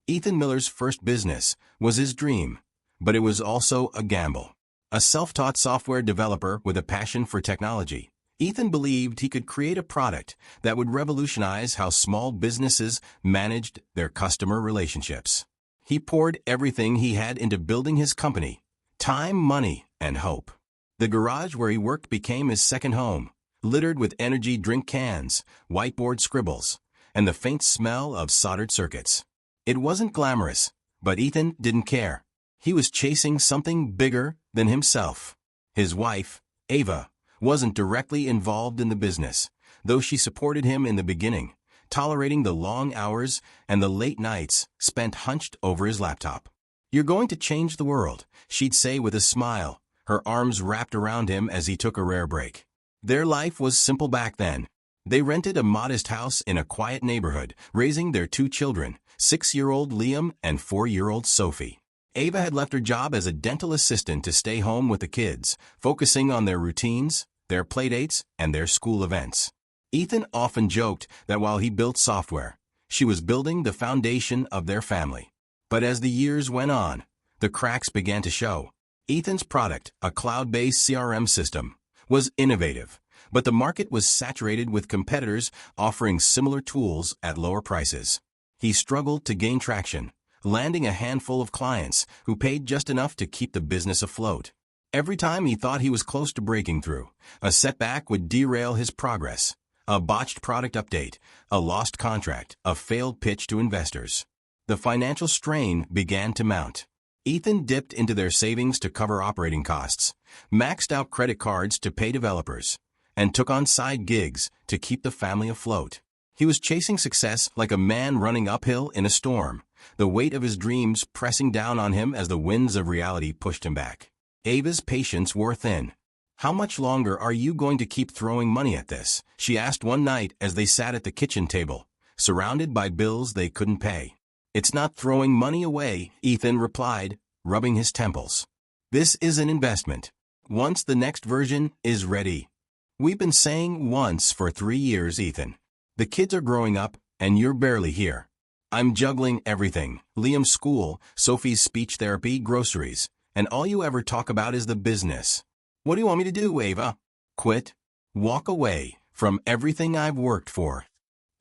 Ethan Miller's first business was his dream, but it was also a gamble. A self-taught software developer with a passion for technology, Ethan believed he could create a product that would revolutionize how small businesses managed their customer relationships. He poured everything he had into building his company: time, money, and hope. The garage where he worked became his second home, littered with energy drink cans, whiteboard scribbles, and the faint smell of soldered circuits. It wasn't glamorous, but Ethan didn't care. He was chasing something bigger than himself. His wife, Ava, wasn't directly involved in the business, though she supported him in the beginning, tolerating the long hours and the late nights spent hunched over his laptop. "You're going to change the world," she'd say with a smile, her arms wrapped around him as he took a rare break. Their life was simple back then. They rented a modest house in a quiet neighborhood, raising their two children, 6-year-old Liam and 4-year-old Sophie. Ava had left her job as a dental assistant to stay home with the kids, focusing on their routines, their playdates, and their school events. Ethan often joked that while he built software, she was building the foundation of their family. But as the years went on, the cracks began to show. Ethan's product, a cloud-based CRM system, was innovative, but the market was saturated with competitors offering similar tools at lower prices. He struggled to gain traction, landing a handful of clients who paid just enough to keep the business afloat. Every time he thought he was close to breaking through, a setback would derail his progress. A botched product update, a lost contract, a failed pitch to investors. The financial strain began to mount. Ethan dipped into their savings to cover operating costs, maxed out credit cards to pay developers, and took on side gigs to keep the family afloat. He was chasing success like a man running uphill in a storm, the weight of his dreams pressing down on him as the winds of reality pushed him back. Ava's patience wore thin. "How much longer are you going to keep throwing money at this?" she asked one night as they sat at the kitchen table, surrounded by bills they couldn't pay. "It's not throwing money away," Ethan replied, rubbing his temples. "This is an investment. Once the next version is ready." "We've been saying once for 3 years, Ethan. The kids are growing up, and you're barely here." "I'm juggling everything: Liam's school, Sophie's speech therapy, groceries, and all you ever talk about is the business." "What do you want me to do, Ava?" "Quit. Walk away from everything I've worked for."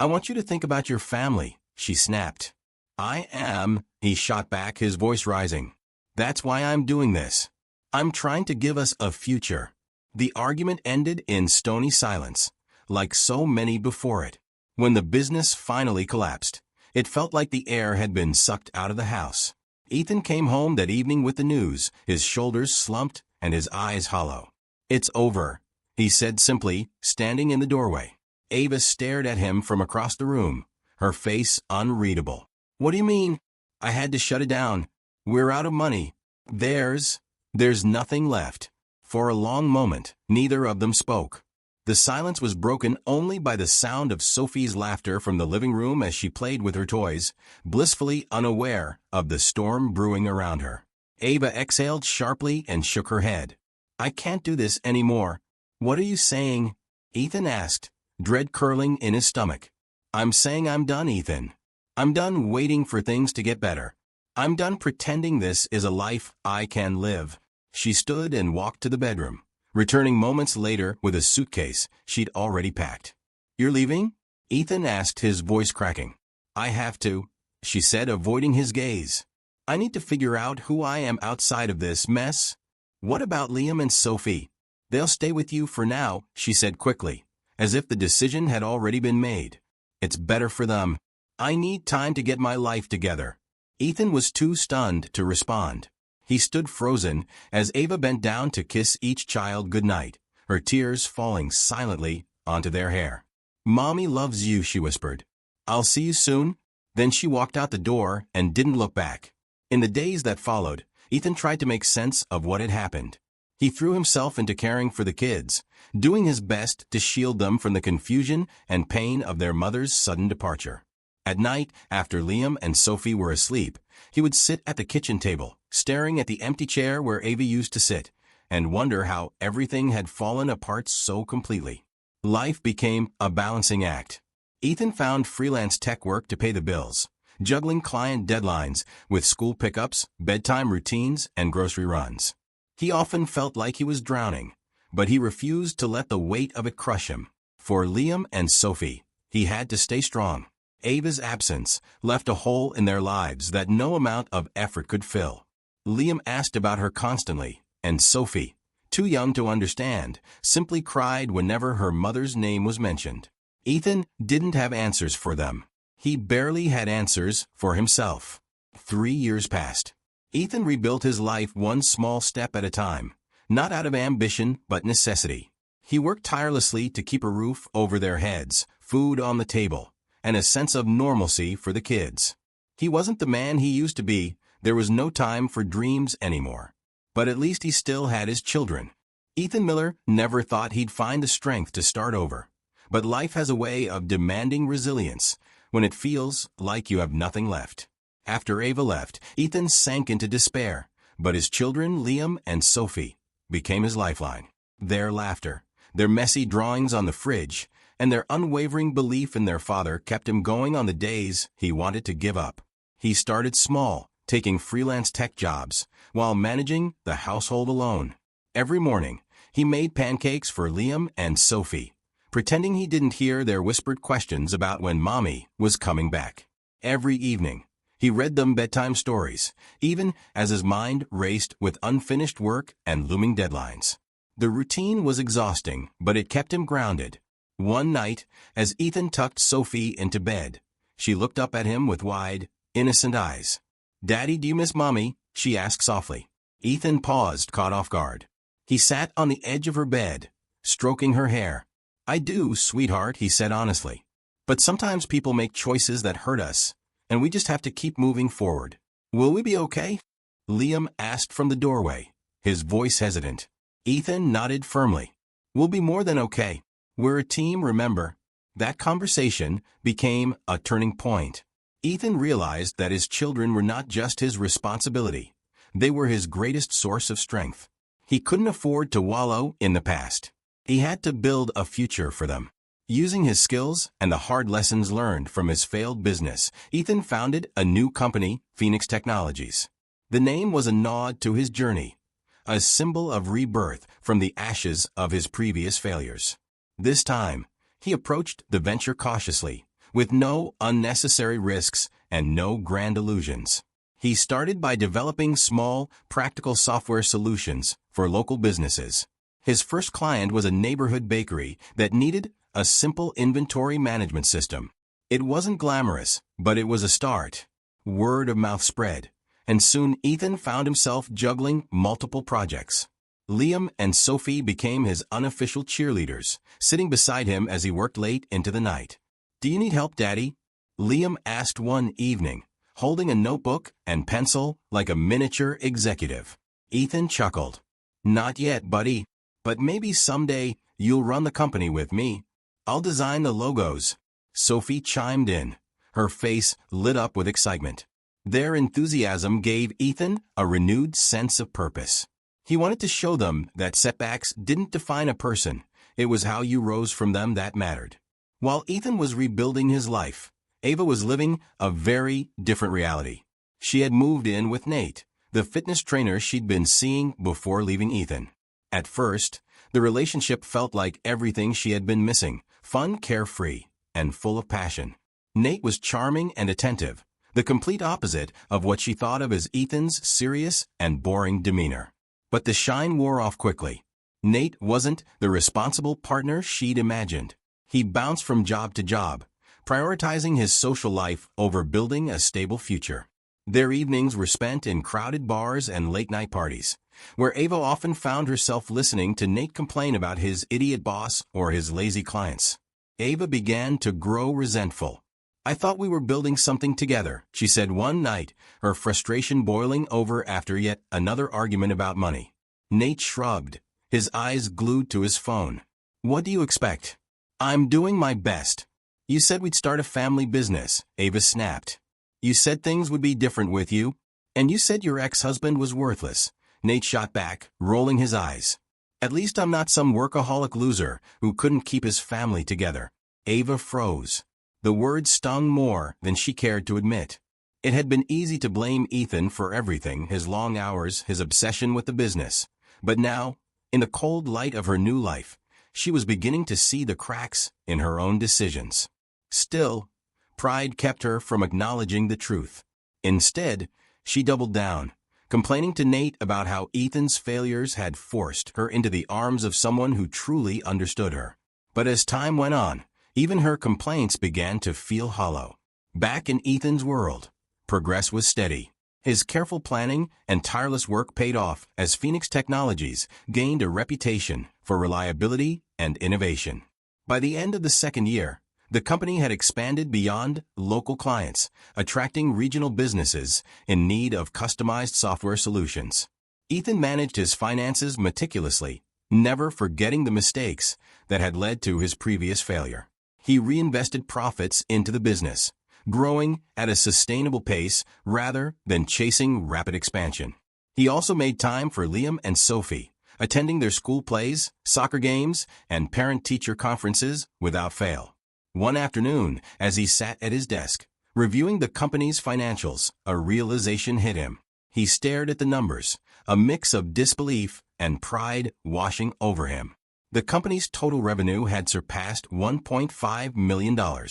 "I want you to think about your family," she snapped. "I am," he shot back, his voice rising. "That's why I'm doing this. I'm trying to give us a future." The argument ended in stony silence, like so many before it. When the business finally collapsed, it felt like the air had been sucked out of the house. Ethan came home that evening with the news, his shoulders slumped and his eyes hollow. "It's over," he said simply, standing in the doorway. Ava stared at him from across the room, her face unreadable. "What do you mean?" "I had to shut it down. We're out of money. There's nothing left." For a long moment, neither of them spoke. The silence was broken only by the sound of Sophie's laughter from the living room as she played with her toys, blissfully unaware of the storm brewing around her. Ava exhaled sharply and shook her head. "I can't do this anymore." "What are you saying?" Ethan asked, dread curling in his stomach. "I'm saying I'm done, Ethan. I'm done waiting for things to get better. I'm done pretending this is a life I can live." She stood and walked to the bedroom, returning moments later with a suitcase she'd already packed. "You're leaving?" Ethan asked, his voice cracking. "I have to," she said, avoiding his gaze. "I need to figure out who I am outside of this mess." "What about Liam and Sophie?" "They'll stay with you for now," she said quickly, as if the decision had already been made. "It's better for them. I need time to get my life together." Ethan was too stunned to respond. He stood frozen as Ava bent down to kiss each child goodnight, her tears falling silently onto their hair. "Mommy loves you," she whispered. "I'll see you soon." Then she walked out the door and didn't look back. In the days that followed, Ethan tried to make sense of what had happened. He threw himself into caring for the kids, doing his best to shield them from the confusion and pain of their mother's sudden departure. At night, after Liam and Sophie were asleep, he would sit at the kitchen table, staring at the empty chair where Ava used to sit, and wonder how everything had fallen apart so completely. Life became a balancing act. Ethan found freelance tech work to pay the bills, juggling client deadlines with school pickups, bedtime routines, and grocery runs. He often felt like he was drowning, but he refused to let the weight of it crush him. For Liam and Sophie, he had to stay strong. Ava's absence left a hole in their lives that no amount of effort could fill. Liam asked about her constantly, and Sophie, too young to understand, simply cried whenever her mother's name was mentioned. Ethan didn't have answers for them. He barely had answers for himself. 3 years passed. Ethan rebuilt his life one small step at a time, not out of ambition but necessity. He worked tirelessly to keep a roof over their heads, food on the table, and a sense of normalcy for the kids. He wasn't the man he used to be. There was no time for dreams anymore. But at least he still had his children. Ethan Miller never thought he'd find the strength to start over. But life has a way of demanding resilience when it feels like you have nothing left. After Ava left, Ethan sank into despair, but his children, Liam and Sophie, became his lifeline. Their laughter, their messy drawings on the fridge, and their unwavering belief in their father kept him going on the days he wanted to give up. He started small, taking freelance tech jobs, while managing the household alone. Every morning, he made pancakes for Liam and Sophie, pretending he didn't hear their whispered questions about when Mommy was coming back. Every evening, he read them bedtime stories, even as his mind raced with unfinished work and looming deadlines. The routine was exhausting, but it kept him grounded. One night, as Ethan tucked Sophie into bed, she looked up at him with wide, innocent eyes. "Daddy, do you miss Mommy?" she asked softly. Ethan paused, caught off guard. He sat on the edge of her bed, stroking her hair. "I do, sweetheart," he said honestly. "But sometimes people make choices that hurt us, and we just have to keep moving forward. Will we be okay?" Liam asked from the doorway, his voice hesitant. Ethan nodded firmly. "We'll be more than okay. We're a team, remember." That conversation became a turning point. Ethan realized that his children were not just his responsibility. They were his greatest source of strength. He couldn't afford to wallow in the past. He had to build a future for them. Using his skills and the hard lessons learned from his failed business, Ethan founded a new company, Phoenix Technologies. The name was a nod to his journey, a symbol of rebirth from the ashes of his previous failures. This time, he approached the venture cautiously, with no unnecessary risks and no grand illusions. He started by developing small, practical software solutions for local businesses. His first client was a neighborhood bakery that needed a simple inventory management system. It wasn't glamorous, but it was a start. Word of mouth spread, and soon Ethan found himself juggling multiple projects. Liam and Sophie became his unofficial cheerleaders, sitting beside him as he worked late into the night. "Do you need help, Daddy?" Liam asked one evening, holding a notebook and pencil like a miniature executive. Ethan chuckled. "Not yet, buddy. But maybe someday you'll run the company with me. I'll design the logos." Sophie chimed in, her face lit up with excitement. Their enthusiasm gave Ethan a renewed sense of purpose. He wanted to show them that setbacks didn't define a person. It was how you rose from them that mattered. While Ethan was rebuilding his life, Ava was living a very different reality. She had moved in with Nate, the fitness trainer she'd been seeing before leaving Ethan. At first, the relationship felt like everything she had been missing, fun, carefree, and full of passion. Nate was charming and attentive, the complete opposite of what she thought of as Ethan's serious and boring demeanor. But the shine wore off quickly. Nate wasn't the responsible partner she'd imagined. He bounced from job to job, prioritizing his social life over building a stable future. Their evenings were spent in crowded bars and late-night parties, where Ava often found herself listening to Nate complain about his idiot boss or his lazy clients. Ava began to grow resentful. "I thought we were building something together," she said one night, her frustration boiling over after yet another argument about money. Nate shrugged, his eyes glued to his phone. "What do you expect? I'm doing my best." "You said we'd start a family business," Ava snapped. "You said things would be different with you. And you said your ex-husband was worthless," Nate shot back, rolling his eyes. "At least I'm not some workaholic loser who couldn't keep his family together." Ava froze. The words stung more than she cared to admit. It had been easy to blame Ethan for everything, his long hours, his obsession with the business. But now, in the cold light of her new life, she was beginning to see the cracks in her own decisions. Still, pride kept her from acknowledging the truth. Instead, she doubled down, complaining to Nate about how Ethan's failures had forced her into the arms of someone who truly understood her. But as time went on, even her complaints began to feel hollow. Back in Ethan's world, progress was steady. His careful planning and tireless work paid off as Phoenix Technologies gained a reputation for reliability and innovation. By the end of the second year, the company had expanded beyond local clients, attracting regional businesses in need of customized software solutions. Ethan managed his finances meticulously, never forgetting the mistakes that had led to his previous failure. He reinvested profits into the business, growing at a sustainable pace rather than chasing rapid expansion. He also made time for Liam and Sophie, attending their school plays, soccer games, and parent-teacher conferences without fail. One afternoon, as he sat at his desk, reviewing the company's financials, a realization hit him. He stared at the numbers, a mix of disbelief and pride washing over him. The company's total revenue had surpassed $1.5 million.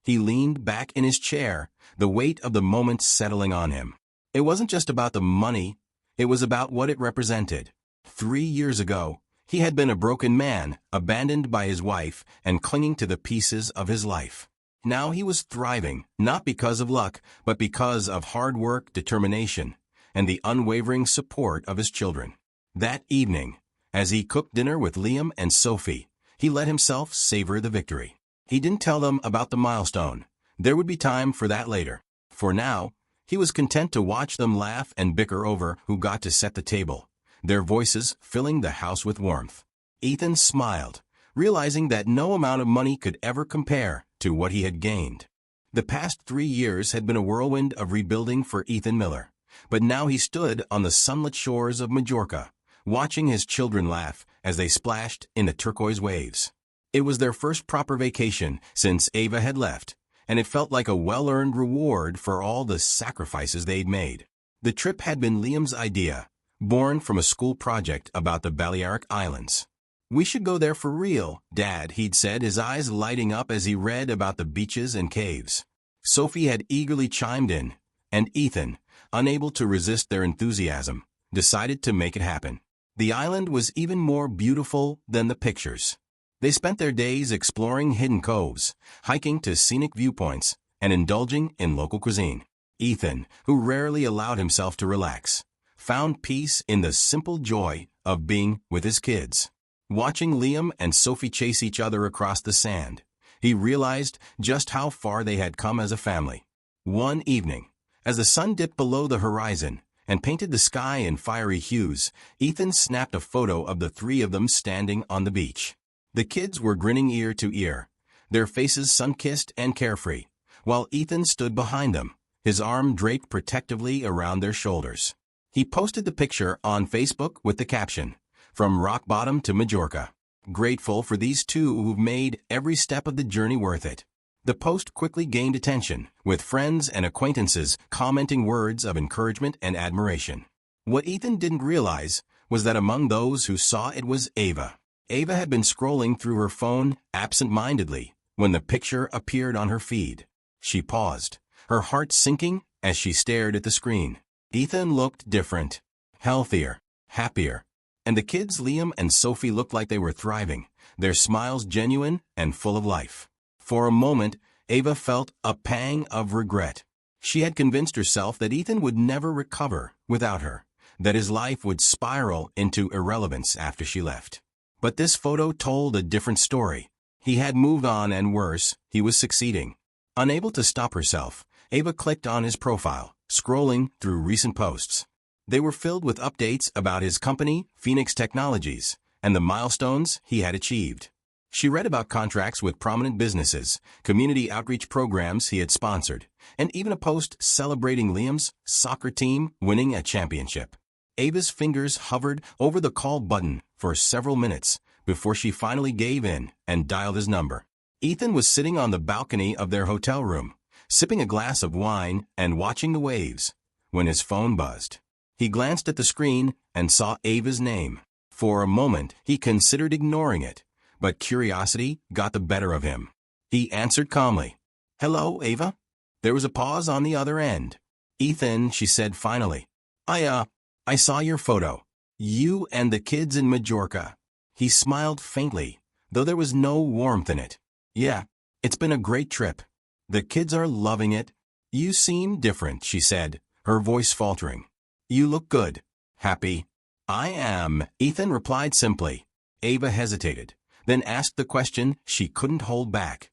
He leaned back in his chair, the weight of the moment settling on him. It wasn't just about the money, it was about what it represented. 3 years ago, he had been a broken man, abandoned by his wife and clinging to the pieces of his life. Now he was thriving, not because of luck, but because of hard work, determination, and the unwavering support of his children. That evening, as he cooked dinner with Liam and Sophie, he let himself savor the victory. He didn't tell them about the milestone. There would be time for that later. For now, he was content to watch them laugh and bicker over who got to set the table, their voices filling the house with warmth. Ethan smiled, realizing that no amount of money could ever compare to what he had gained. The past 3 years had been a whirlwind of rebuilding for Ethan Miller. But now he stood on the sunlit shores of Majorca, watching his children laugh as they splashed in the turquoise waves. It was their first proper vacation since Ava had left, and it felt like a well-earned reward for all the sacrifices they'd made. The trip had been Liam's idea, born from a school project about the Balearic Islands. "We should go there for real, Dad," he'd said, his eyes lighting up as he read about the beaches and caves. Sophie had eagerly chimed in, and Ethan, unable to resist their enthusiasm, decided to make it happen. The island was even more beautiful than the pictures. They spent their days exploring hidden coves, hiking to scenic viewpoints, and indulging in local cuisine. Ethan, who rarely allowed himself to relax, found peace in the simple joy of being with his kids. Watching Liam and Sophie chase each other across the sand, he realized just how far they had come as a family. One evening, as the sun dipped below the horizon and painted the sky in fiery hues, Ethan snapped a photo of the three of them standing on the beach. The kids were grinning ear to ear, their faces sun-kissed and carefree, while Ethan stood behind them, his arm draped protectively around their shoulders. He posted the picture on Facebook with the caption, "From rock bottom to Majorca. Grateful for these two who've made every step of the journey worth it." The post quickly gained attention, with friends and acquaintances commenting words of encouragement and admiration. What Ethan didn't realize was that among those who saw it was Ava. Ava had been scrolling through her phone absent-mindedly when the picture appeared on her feed. She paused, her heart sinking as she stared at the screen. Ethan looked different, healthier, happier, and the kids Liam and Sophie looked like they were thriving, their smiles genuine and full of life. For a moment, Ava felt a pang of regret. She had convinced herself that Ethan would never recover without her, that his life would spiral into irrelevance after she left. But this photo told a different story. He had moved on, and worse, he was succeeding. Unable to stop herself, Ava clicked on his profile, scrolling through recent posts. They were filled with updates about his company, Phoenix Technologies, and the milestones he had achieved. She read about contracts with prominent businesses, community outreach programs he had sponsored, and even a post celebrating Liam's soccer team winning a championship. Ava's fingers hovered over the call button for several minutes before she finally gave in and dialed his number. Ethan was sitting on the balcony of their hotel room, sipping a glass of wine and watching the waves, when his phone buzzed. He glanced at the screen and saw Ava's name. For a moment, he considered ignoring it, but curiosity got the better of him. He answered calmly, "Hello, Ava?" There was a pause on the other end. "Ethan," she said finally. I saw your photo. You and the kids in Majorca." He smiled faintly, though there was no warmth in it. "Yeah, it's been a great trip. The kids are loving it." "You seem different," she said, her voice faltering. "You look good. Happy." "I am," Ethan replied simply. Ava hesitated, then asked the question she couldn't hold back.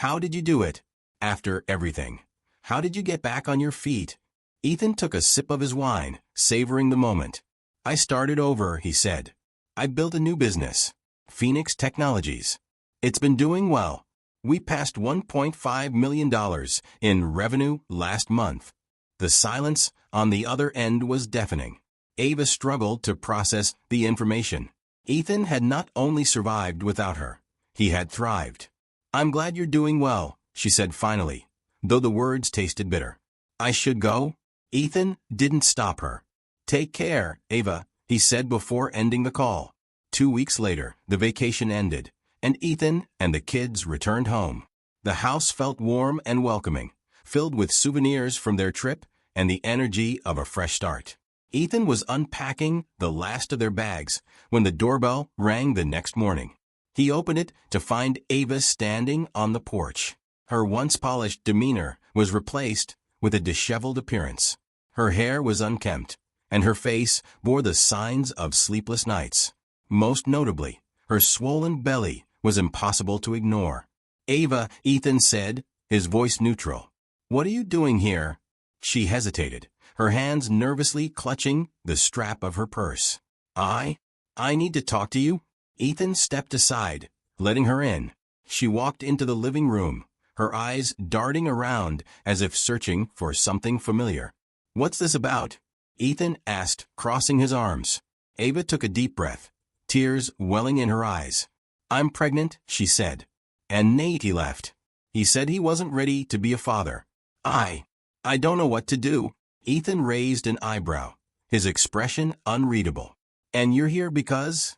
"How did you do it? After everything. How did you get back on your feet?" Ethan took a sip of his wine, savoring the moment. "I started over," he said. "I built a new business, Phoenix Technologies. It's been doing well. We passed $1.5 million in revenue last month." The silence on the other end was deafening. Ava struggled to process the information. Ethan had not only survived without her, he had thrived. "I'm glad you're doing well," she said finally, though the words tasted bitter. "I should go?" Ethan didn't stop her. "Take care, Ava," he said before ending the call. 2 weeks later, the vacation ended, and Ethan and the kids returned home. The house felt warm and welcoming, filled with souvenirs from their trip and the energy of a fresh start. Ethan was unpacking the last of their bags when the doorbell rang the next morning. He opened it to find Ava standing on the porch. Her once polished demeanor was replaced with a disheveled appearance. Her hair was unkempt, and her face bore the signs of sleepless nights. Most notably, her swollen belly was impossible to ignore. "Ava," Ethan said, his voice neutral. "What are you doing here?" She hesitated, her hands nervously clutching the strap of her purse. I need to talk to you." Ethan stepped aside, letting her in. She walked into the living room, her eyes darting around as if searching for something familiar. "What's this about?" Ethan asked, crossing his arms. Ava took a deep breath, tears welling in her eyes. "I'm pregnant," she said. "And Nate, he left. He said he wasn't ready to be a father. I don't know what to do." Ethan raised an eyebrow, his expression unreadable. "And you're here because?"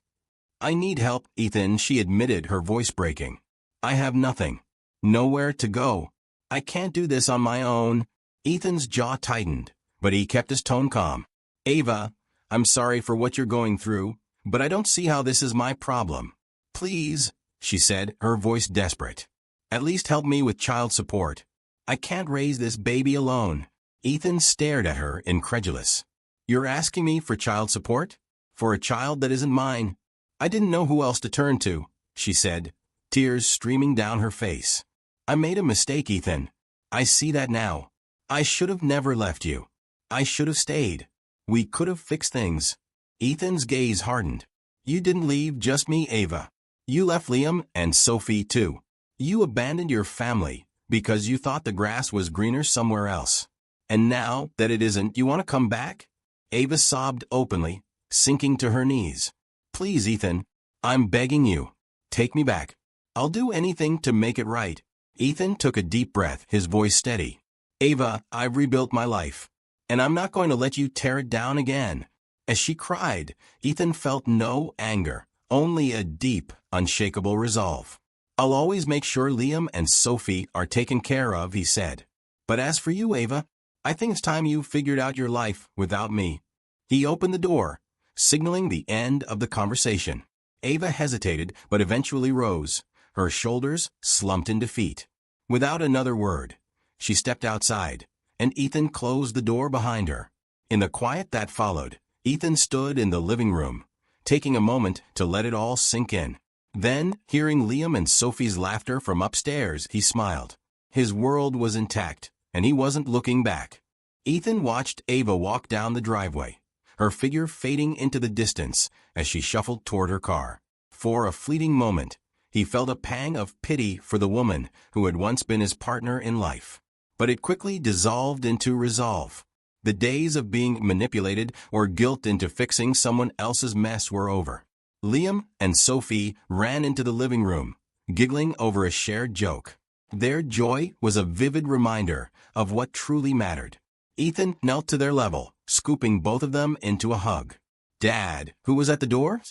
"I need help, Ethan," she admitted, her voice breaking. "I have nothing. Nowhere to go. I can't do this on my own." Ethan's jaw tightened, but he kept his tone calm. "Ava, I'm sorry for what you're going through, but I don't see how this is my problem. Please," she said, her voice desperate. "At least help me with child support. I can't raise this baby alone." Ethan stared at her, incredulous. "You're asking me for child support? For a child that isn't mine? I didn't know who else to turn to," she said, tears streaming down her face. "I made a mistake, Ethan. I see that now. I should have never left you. I should have stayed. We could have fixed things." Ethan's gaze hardened. "You didn't leave just me, Ava. You left Liam and Sophie too. You abandoned your family because you thought the grass was greener somewhere else. And now that it isn't, you want to come back?" Ava sobbed openly, sinking to her knees. "Please, Ethan, I'm begging you. Take me back. I'll do anything to make it right." Ethan took a deep breath, his voice steady. "Ava, I've rebuilt my life, and I'm not going to let you tear it down again." As she cried, Ethan felt no anger, only a deep, unshakable resolve. "I'll always make sure Liam and Sophie are taken care of," he said. "But as for you, Ava, I think it's time you figured out your life without me." He opened the door, signaling the end of the conversation. Ava hesitated but eventually rose, her shoulders slumped in defeat. Without another word, she stepped outside, and Ethan closed the door behind her. In the quiet that followed, Ethan stood in the living room, taking a moment to let it all sink in. Then, hearing Liam and Sophie's laughter from upstairs, he smiled. His world was intact, and he wasn't looking back. Ethan watched Ava walk down the driveway, her figure fading into the distance as she shuffled toward her car. For a fleeting moment, he felt a pang of pity for the woman who had once been his partner in life. But it quickly dissolved into resolve. The days of being manipulated or guilt into fixing someone else's mess were over. Liam and Sophie ran into the living room, giggling over a shared joke. Their joy was a vivid reminder of what truly mattered. Ethan knelt to their level, scooping both of them into a hug. "Dad, who was at the door?"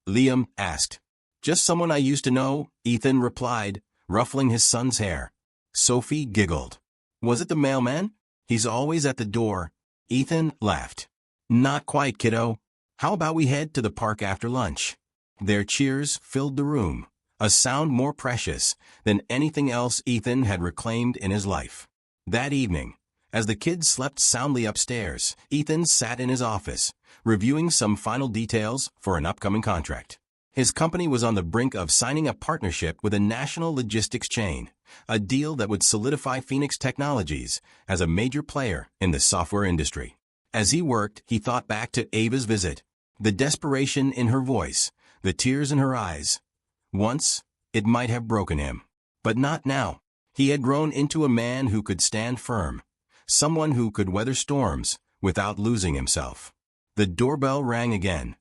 Liam asked. "Just someone I used to know," Ethan replied, ruffling his son's hair. Sophie giggled. "Was it the mailman? He's always at the door." Ethan laughed. "Not quite, kiddo. How about we head to the park after lunch?" Their cheers filled the room, a sound more precious than anything else Ethan had reclaimed in his life. That evening, as the kids slept soundly upstairs, Ethan sat in his office, reviewing some final details for an upcoming contract. His company was on the brink of signing a partnership with a national logistics chain, a deal that would solidify Phoenix Technologies as a major player in the software industry. As he worked, he thought back to Ava's visit, the desperation in her voice, the tears in her eyes. Once, it might have broken him. But not now. He had grown into a man who could stand firm, someone who could weather storms without losing himself. The doorbell rang again,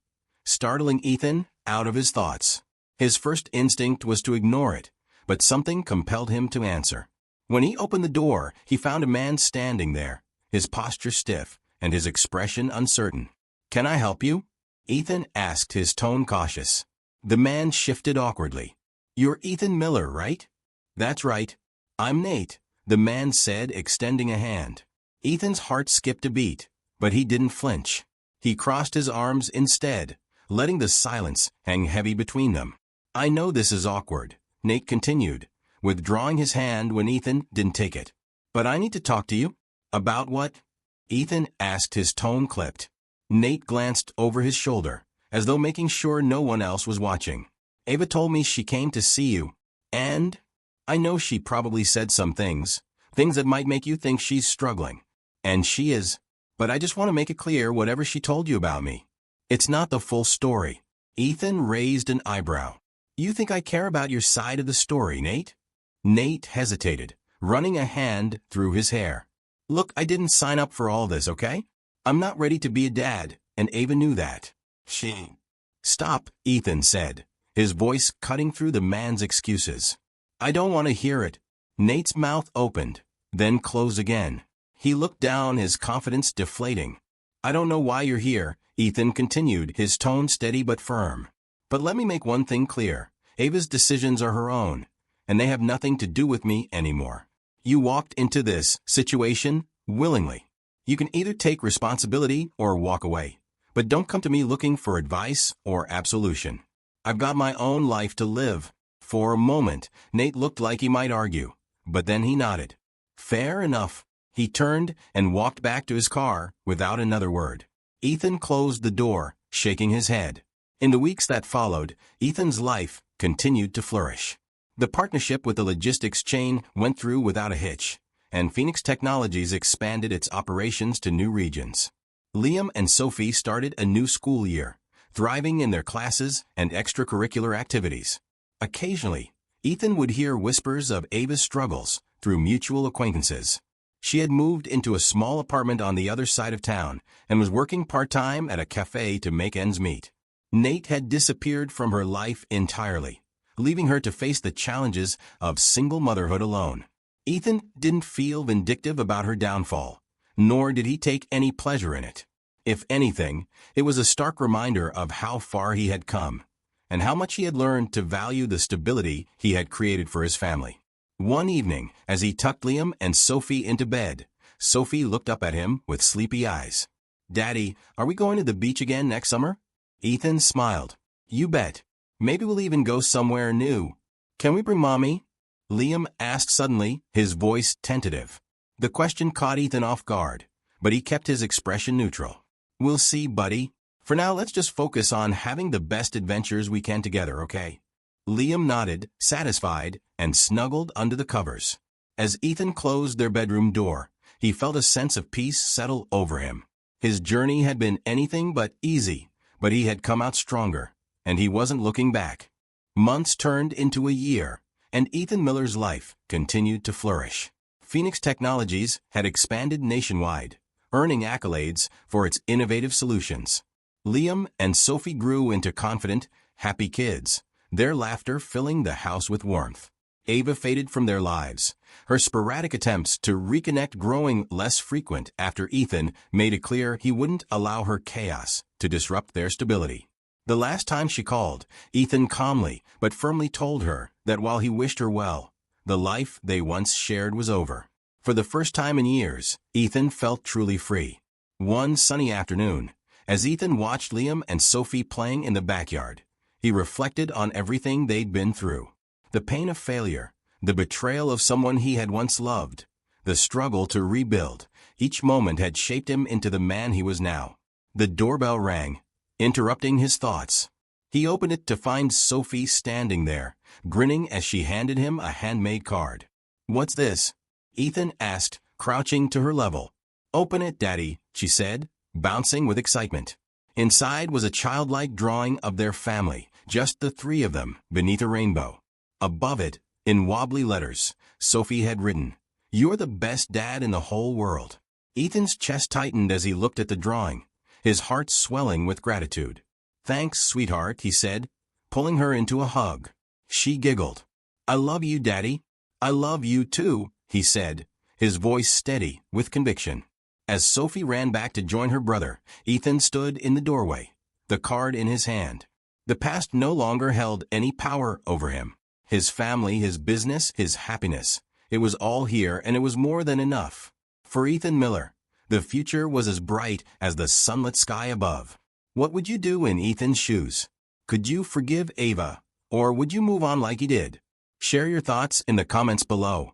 startling Ethan out of his thoughts. His first instinct was to ignore it, but something compelled him to answer. When he opened the door, he found a man standing there, his posture stiff and his expression uncertain. "Can I help you?" Ethan asked, his tone cautious. The man shifted awkwardly. "You're Ethan Miller, right?" "That's right. I'm Nate," the man said, extending a hand. Ethan's heart skipped a beat, but he didn't flinch. He crossed his arms instead, letting the silence hang heavy between them. "I know this is awkward," Nate continued, withdrawing his hand when Ethan didn't take it. "But I need to talk to you." "About what?" Ethan asked, his tone clipped. Nate glanced over his shoulder, as though making sure no one else was watching. "Ava told me she came to see you. And I know she probably said some things that might make you think she's struggling. And she is. But I just want to make it clear whatever she told you about me. It's not the full story." Ethan raised an eyebrow. "You think I care about your side of the story, Nate?" Nate hesitated, running a hand through his hair. "Look, I didn't sign up for all this, okay? I'm not ready to be a dad, and Ava knew that. She..." "Stop," Ethan said, his voice cutting through the man's excuses. "I don't want to hear it." Nate's mouth opened, then closed again. He looked down, his confidence deflating. "I don't know why you're here," Ethan continued, his tone steady but firm. "But let me make one thing clear. Ava's decisions are her own, and they have nothing to do with me anymore. You walked into this situation willingly. You can either take responsibility or walk away. But don't come to me looking for advice or absolution. I've got my own life to live." For a moment, Nate looked like he might argue, but then he nodded. "Fair enough." He turned and walked back to his car without another word. Ethan closed the door, shaking his head. In the weeks that followed, Ethan's life continued to flourish. The partnership with the logistics chain went through without a hitch, and Phoenix Technologies expanded its operations to new regions. Liam and Sophie started a new school year, thriving in their classes and extracurricular activities. Occasionally, Ethan would hear whispers of Ava's struggles through mutual acquaintances. She had moved into a small apartment on the other side of town and was working part-time at a cafe to make ends meet. Nate had disappeared from her life entirely, leaving her to face the challenges of single motherhood alone. Ethan didn't feel vindictive about her downfall, nor did he take any pleasure in it. If anything, it was a stark reminder of how far he had come, and how much he had learned to value the stability he had created for his family. One evening, as he tucked Liam and Sophie into bed, Sophie looked up at him with sleepy eyes. "Daddy, are we going to the beach again next summer?" Ethan smiled. "You bet. Maybe we'll even go somewhere new." "Can we bring Mommy?" Liam asked suddenly, his voice tentative. The question caught Ethan off guard, but he kept his expression neutral. "We'll see, buddy. For now, let's just focus on having the best adventures we can together, okay?" Liam nodded, satisfied, and snuggled under the covers. As Ethan closed their bedroom door, he felt a sense of peace settle over him. His journey had been anything but easy, but he had come out stronger, and he wasn't looking back. Months turned into a year, and Ethan Miller's life continued to flourish. Phoenix Technologies had expanded nationwide, earning accolades for its innovative solutions. Liam and Sophie grew into confident, happy kids, their laughter filling the house with warmth. Ava faded from their lives, her sporadic attempts to reconnect growing less frequent after Ethan made it clear he wouldn't allow her chaos to disrupt their stability. The last time she called, Ethan calmly but firmly told her that while he wished her well, the life they once shared was over. For the first time in years, Ethan felt truly free. One sunny afternoon, as Ethan watched Liam and Sophie playing in the backyard, he reflected on everything they'd been through. The pain of failure, the betrayal of someone he had once loved, the struggle to rebuild, each moment had shaped him into the man he was now. The doorbell rang, interrupting his thoughts. He opened it to find Sophie standing there, grinning as she handed him a handmade card. "What's this?" Ethan asked, crouching to her level. "Open it, Daddy," she said, bouncing with excitement. Inside was a childlike drawing of their family, just the three of them, beneath a rainbow. Above it, in wobbly letters, Sophie had written, "You're the best dad in the whole world." Ethan's chest tightened as he looked at the drawing, his heart swelling with gratitude. "Thanks, sweetheart," he said, pulling her into a hug. She giggled. "I love you, Daddy." "I love you too," he said, his voice steady with conviction. As Sophie ran back to join her brother, Ethan stood in the doorway, the card in his hand. The past no longer held any power over him. His family, his business, his happiness. It was all here, and it was more than enough. For Ethan Miller, the future was as bright as the sunlit sky above. What would you do in Ethan's shoes? Could you forgive Ava, or would you move on like he did? Share your thoughts in the comments below.